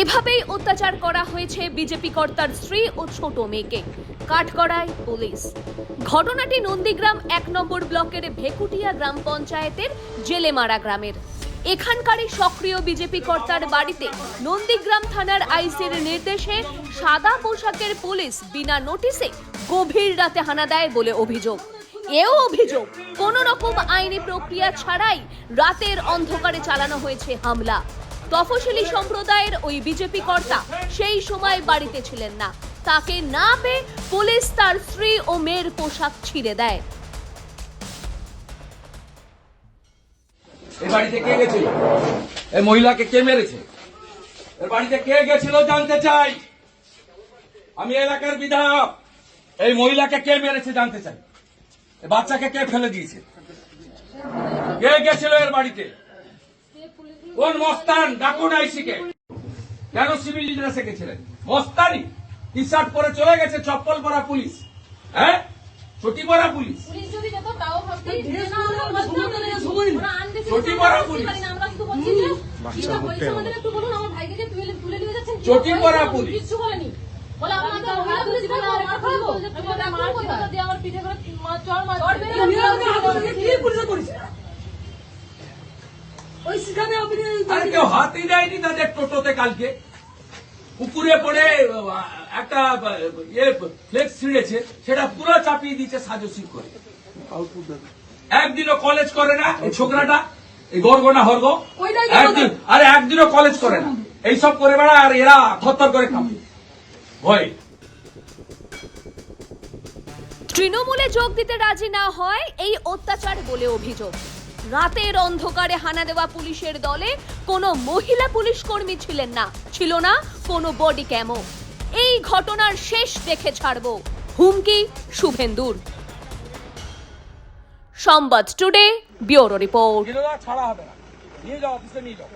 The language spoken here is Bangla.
এভাবেই অত্যাচার করা হয়েছে বিজেপি কর্তার স্ত্রী ও ছোট মেয়েকে। কাঠগড়ায় পুলিশ। ঘটনাটি নন্দীগ্রাম ১ নম্বর ব্লকের ভেকুটিয়া গ্রাম পঞ্চায়েতের জেলেমারা গ্রামের। এখানকারই সক্রিয় বিজেপি কর্তার বাড়িতে নন্দীগ্রাম থানার আইসির নির্দেশে সাদা পোশাকের পুলিশ বিনা নোটিশে গভীর রাতে হানা দেয় বলে অভিযোগ। এও অভিযোগ কোন রকম আইনি প্রক্রিয়া ছাড়াই রাতের অন্ধকারে চালানো হয়েছে হামলা। তফসিলি সম্প্রদায়ের ওই বিজেপি কর্তা সেই সময় বাড়িতে ছিলেন না। তাকে না পেয়ে পুলিশ তার স্ত্রী ও মেয়ের পোশাক ছিঁড়ে দেয়। এই বাড়িতে কে গেছিল? এই মহিলাকে কে মেরেছে? এর বাড়িতে কে গেছিল জানতে চাই। আমি এলাকার বিধায়ক। এই মহিলাকে কে মেরেছে জানতে চাই। এই বাচ্চাকে কে ফেলে দিয়েছে? কে গেছিল এর বাড়িতে? কোন মস্তান? ডাকুন আইসিকে। কেন সিভিল ড্রেসে গেছিলেন? মস্তানি টি শার্ট পরে চলে গেছে, চপ্পল পরা পুলিশ, হ্যাঁ ছুটি পরা পুলিশ, ছুটি পরা পুলিশ, চটি পরা পুলিশ। আর কেউ হাতই দেয়নি তাদের টোটোতে। কালকে পুকুরে পড়ে একটা ফ্লেক্স ছিঁড়েছে, সেটা পুরো চাপিয়ে দিয়েছে সাজসিক করে। একদিনও কলেজ করে না এই ছোকরাটা, এই গর্গনা হর্গ। একদিনও কলেজ করে না, এইসব করে বেড়া। আর এরা থরথর করে কাঁপে ভয়। তৃণমূলে যোগ দিতে রাজি না হয় এই অত্যাচার বলে অভিযোগ। রাতের অন্ধকারে হানা দেওয়া পুলিশের দলে কোনো মহিলা পুলিশ কর্মী ছিলেন না, ছিল না কোনো বডি ক্যামও। এই ঘটনার শেষ দেখে ছাড়বো, হুমকি শুভেন্দুর। সংবাদ টুডে ব্যুরো রিপোর্ট। ছাড়া হবে না, নিয়ে যাও অফিসে নিয়ে যাও।